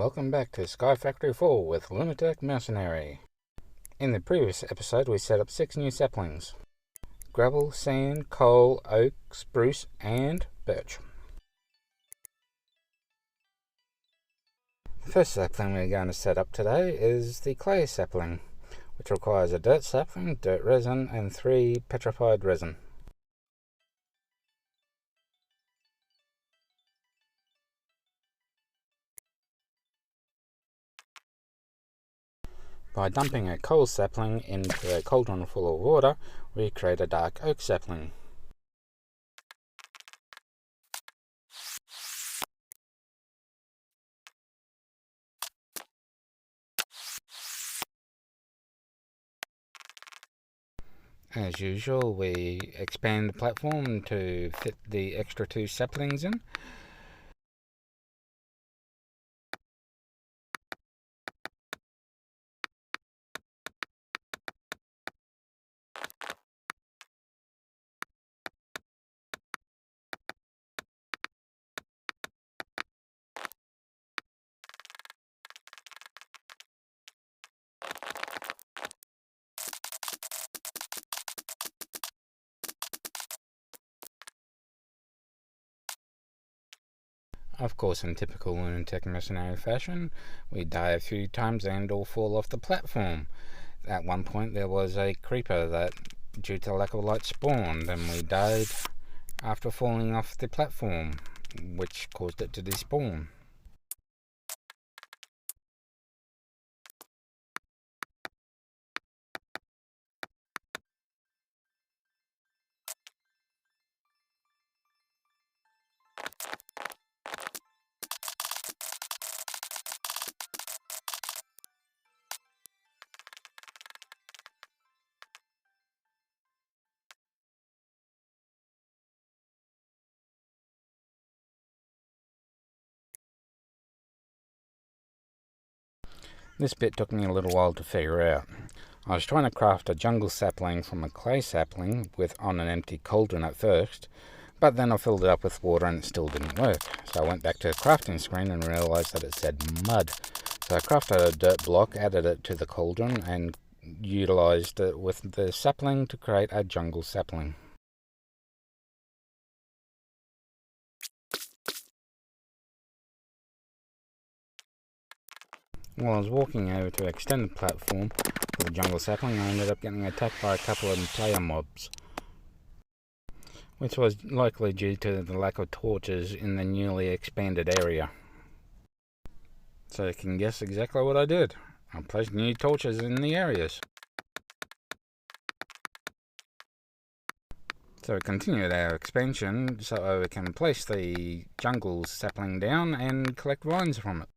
welcome back to SkyFactory4 with Lunatic Mercenary. In the previous episode we set up 6 new saplings: gravel, sand, coal, oak, spruce and birch. The first sapling we're going to set up today is the clay sapling, which requires a dirt sapling, dirt resin and 3 petrified resin. By dumping a coal sapling into a cauldron full of water, we create a dark oak sapling. As usual, we expand the platform to fit the extra 2 saplings in. Of course, in typical Lunatic Mercenary fashion, we die a few times and or fall off the platform. At one point there was a creeper that, due to lack of light, spawned, and we died after falling off the platform, which caused it to despawn. This bit took me a little while to figure out. I was trying to craft a jungle sapling from a clay sapling on an empty cauldron at first, but then I filled it up with water and it still didn't work. So I went back to the crafting screen and realised that it said mud. So I crafted a dirt block, added it to the cauldron and utilised it with the sapling to create a jungle sapling. While I was walking over to extend the platform for the jungle sapling, I ended up getting attacked by a couple of player mobs, which was likely due to the lack of torches in the newly expanded area. So you can guess exactly what I did. I placed new torches in the areas. So we continued our expansion so we can place the jungle sapling down and collect vines from it.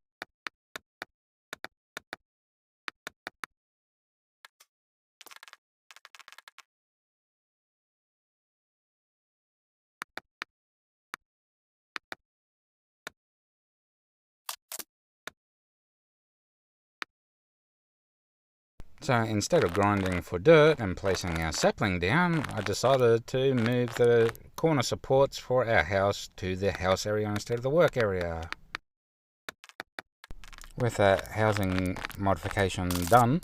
So instead of grinding for dirt and placing our sapling down, I decided to move the corner supports for our house to the house area instead of the work area. With that housing modification done,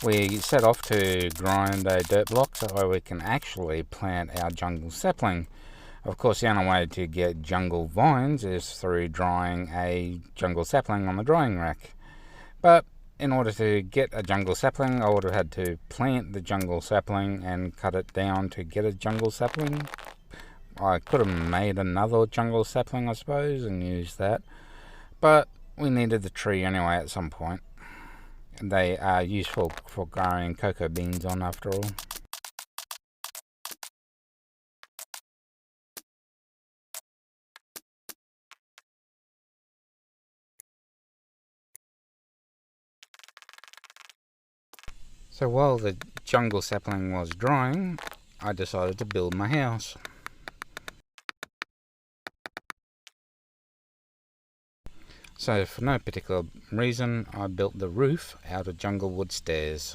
we set off to grind a dirt block so we can actually plant our jungle sapling. Of course, the only way to get jungle vines is through drying a jungle sapling on the drying rack. But in order to get a jungle sapling, I would have had to plant the jungle sapling and cut it down to get a jungle sapling. I could have made another jungle sapling, I suppose, and used that. But we needed the tree anyway at some point. They are useful for growing cocoa beans on, after all. So while the jungle sapling was drying, I decided to build my house. So for no particular reason, I built the roof out of jungle wood stairs.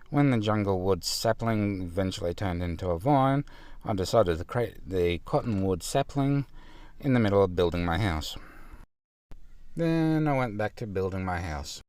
When the jungle wood sapling eventually turned into a vine, I decided to create the cottonwood sapling in the middle of building my house. Then I went back to building my house.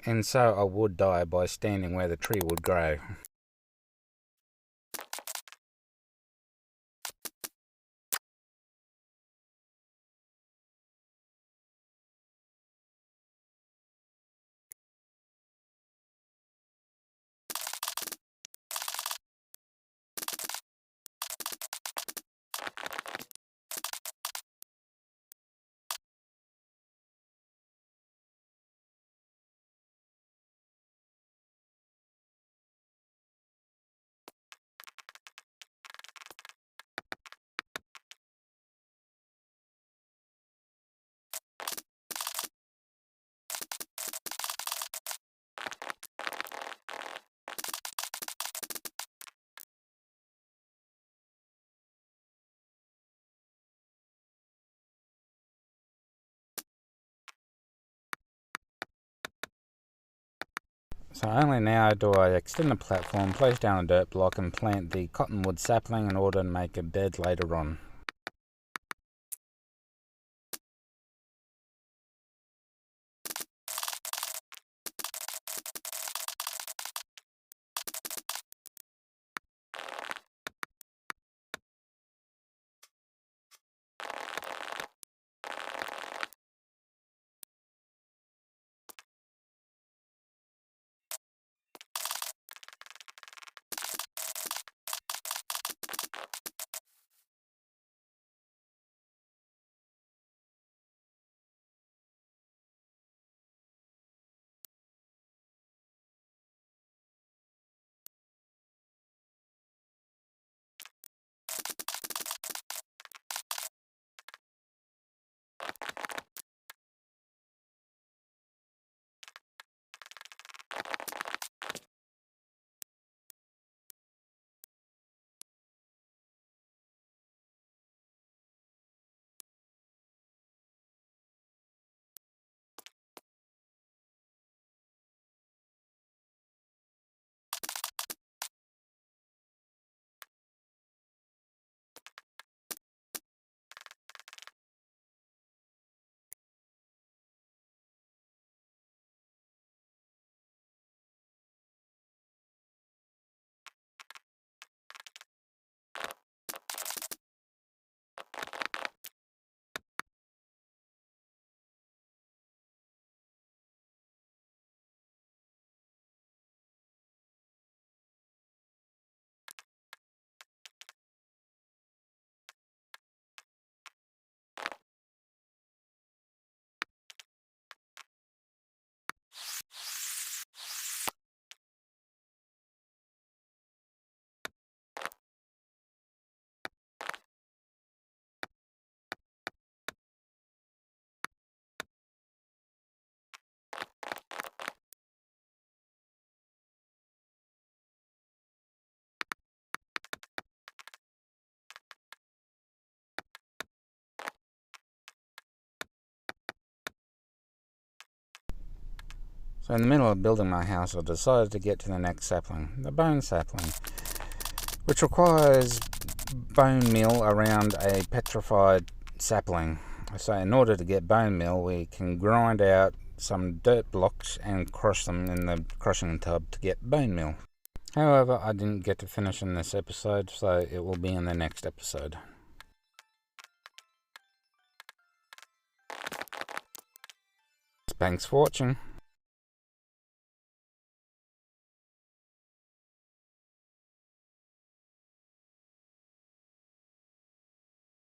And so I would die by standing where the tree would grow. So only now do I extend the platform, place down a dirt block and plant the cottonwood sapling in order to make a bed later on. So in the middle of building my house, I decided to get to the next sapling, the bone sapling, which requires bone meal around a petrified sapling. So in order to get bone meal, we can grind out some dirt blocks and crush them in the crushing tub to get bone meal. However, I didn't get to finish in this episode, so it will be in the next episode. Thanks for watching.